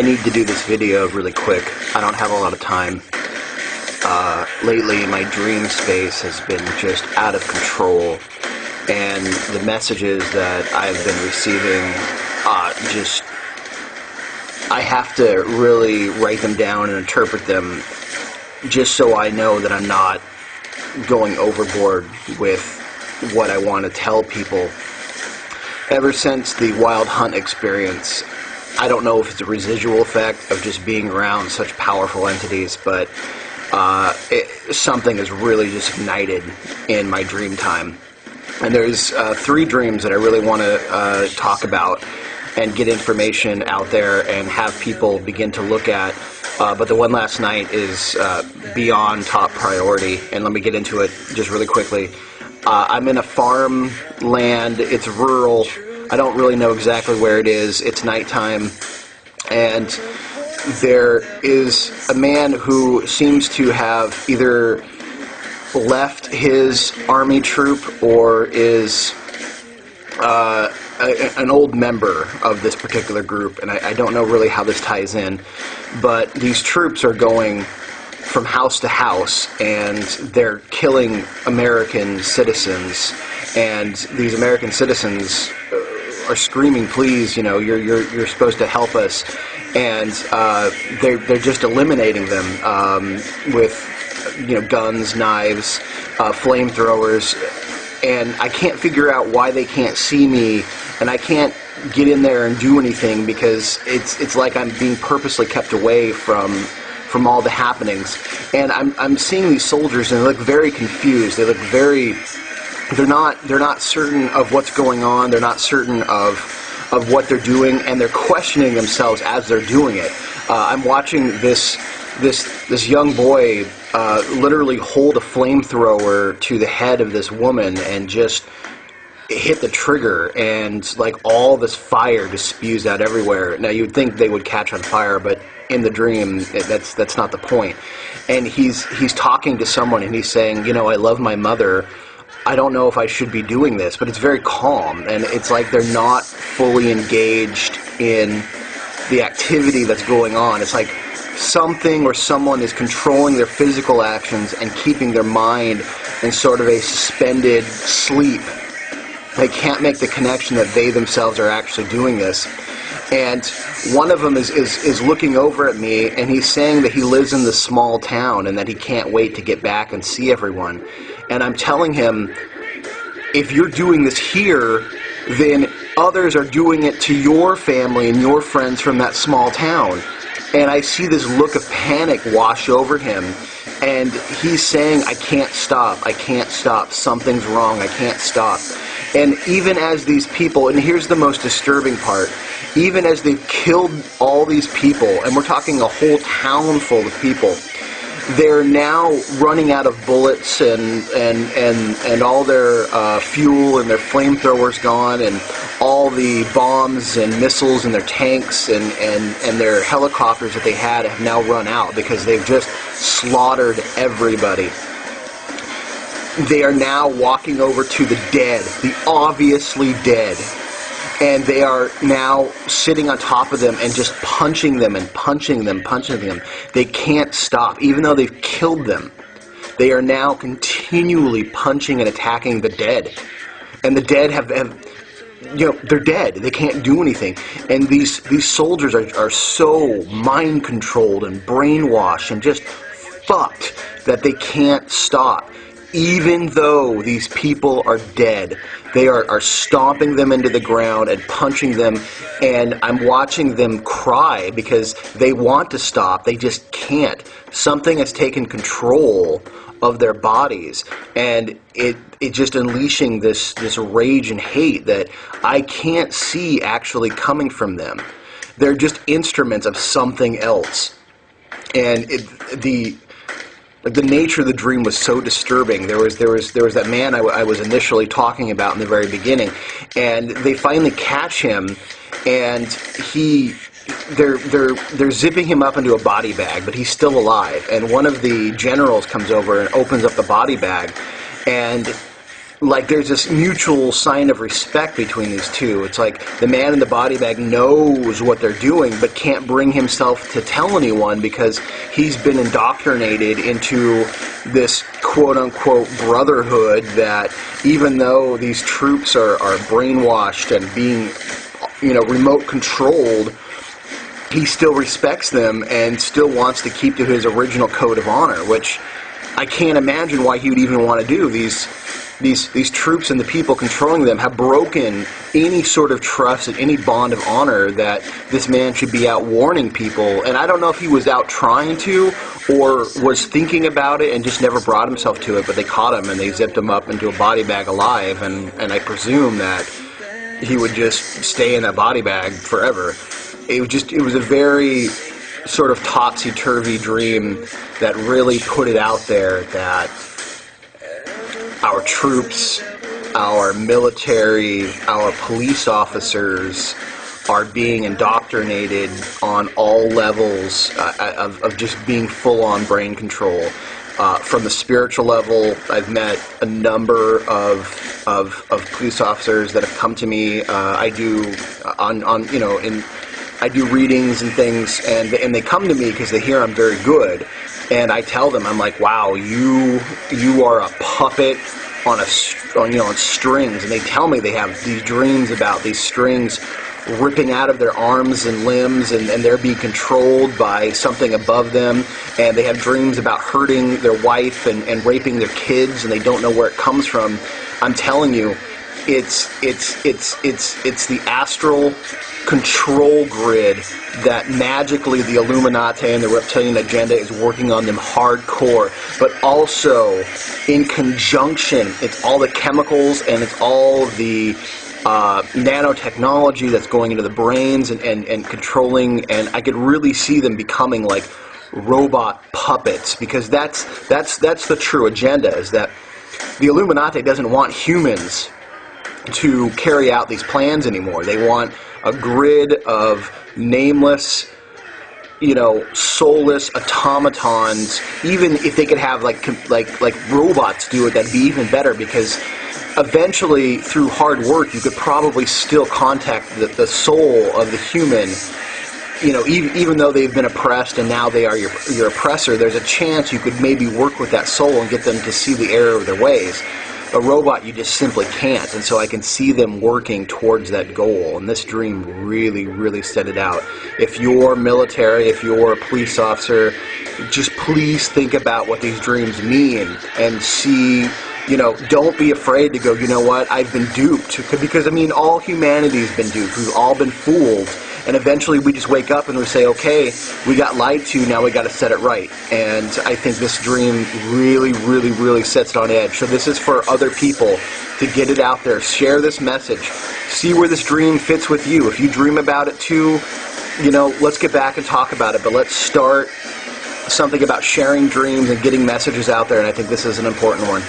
I need to do this video really quick. I don't have a lot of time. Lately, my dream space has been just out of control, and the messages that I've been receiving, I have to really write them down and interpret them just so I know that I'm not going overboard with what I want to tell people. Ever since the Wild Hunt experience, I don't know if it's a residual effect of just being around such powerful entities, but something has really just ignited in my dream time. And there's 3 dreams that I really want to talk about and get information out there and have people begin to look at. But the one last night is beyond top priority, and let me get into it just really quickly. I'm in a farmland. It's rural. I don't really know exactly where it is. It's nighttime, and there is a man who seems to have either left his army troop or is an old member of this particular group, and I don't know really how this ties in, but these troops are going from house to house, and they're killing American citizens, and these American citizens are screaming, "Please, you're supposed to help us," and they're just eliminating them with guns, knives, flamethrowers, and I can't figure out why they can't see me, and I can't get in there and do anything because it's like I'm being purposely kept away from all the happenings. And I'm seeing these soldiers, and they look very confused. They look they're not certain of what's going on. They're not certain of what they're doing, and they're questioning themselves as they're doing it. I'm watching this young boy literally hold a flamethrower to the head of this woman and just hit the trigger, and like all this fire just spews out everywhere. Now you'd think they would catch on fire, but in the dream that's not the point. And he's talking to someone, and he's saying, I love my mother. I don't know if I should be doing this, but it's very calm, and it's like they're not fully engaged in the activity that's going on. It's like something or someone is controlling their physical actions and keeping their mind in sort of a suspended sleep. They can't make the connection that they themselves are actually doing this. And one of them is looking over at me, and he's saying that he lives in this small town and that he can't wait to get back and see everyone. And I'm telling him, if you're doing this here, then others are doing it to your family and your friends from that small town. And I see this look of panic wash over him, and he's saying, I can't stop, something's wrong, I can't stop. And even as these people, and here's the most disturbing part, even as they've killed all these people, and we're talking a whole town full of people, they're now running out of bullets and all their fuel, and their flamethrowers gone, and all the bombs and missiles and their tanks and their helicopters that they had have now run out because they've just slaughtered everybody. They are now walking over to the dead, the obviously dead, and they are now sitting on top of them and just punching them and punching them. They can't stop, even though they've killed them. They are now continually punching and attacking the dead. And the dead have they're dead. They can't do anything. And these soldiers are so mind-controlled and brainwashed and just fucked that they can't stop. Even though these people are dead, they are stomping them into the ground and punching them, and I'm watching them cry because they want to stop, they just can't. Something has taken control of their bodies, and it just unleashing this rage and hate that I can't see actually coming from them. They're just instruments of something else. And the nature of the dream was so disturbing. There was that man I was initially talking about in the very beginning, and they finally catch him, and they're zipping him up into a body bag, but he's still alive. And one of the generals comes over and opens up the body bag, and like there's this mutual sign of respect between these two. It's like the man in the body bag knows what they're doing, but can't bring himself to tell anyone because he's been indoctrinated into this quote-unquote brotherhood that even though these troops are brainwashed and being, remote controlled, he still respects them and still wants to keep to his original code of honor, which I can't imagine why he would even want to do. These troops and the people controlling them have broken any sort of trust and any bond of honor that this man should be out warning people. And I don't know if he was out trying to or was thinking about it and just never brought himself to it, but they caught him and they zipped him up into a body bag alive, and I presume that he would just stay in that body bag forever. It was a very sort of topsy-turvy dream that really put it out there that our troops, our military, our police officers are being indoctrinated on all levels of just being full-on brain control. From the spiritual level, I've met a number of police officers that have come to me. I do I do readings and things, and they come to me because they hear I'm very good, and I tell them, I'm like, wow, you are a puppet on strings, and they tell me they have these dreams about these strings ripping out of their arms and limbs, and they're being controlled by something above them, and they have dreams about hurting their wife and raping their kids, and they don't know where it comes from. I'm telling you, it's the astral control grid that magically the Illuminati and the reptilian agenda is working on them hardcore, but also in conjunction, it's all the chemicals and it's all the nanotechnology that's going into the brains and controlling, and I could really see them becoming like robot puppets, because that's the true agenda, is that the Illuminati doesn't want humans to carry out these plans anymore. They want a grid of nameless, soulless automatons. Even if they could have like robots do it, that'd be even better, because eventually through hard work you could probably still contact the soul of the human. Even though they've been oppressed and now they are your oppressor, there's a chance you could maybe work with that soul and get them to see the error of their ways. A robot, you just simply can't, and so I can see them working towards that goal, and this dream really, really set it out. If you're military, if you're a police officer, just please think about what these dreams mean and see, don't be afraid to go, you know what, I've been duped, because, all humanity's been duped. We've all been fooled. And eventually we just wake up and we say, okay, we got lied to, now we got to set it right. And I think this dream really, really, really sets it on edge. So this is for other people to get it out there. Share this message. See where this dream fits with you. If you dream about it too, let's get back and talk about it. But let's start something about sharing dreams and getting messages out there. And I think this is an important one.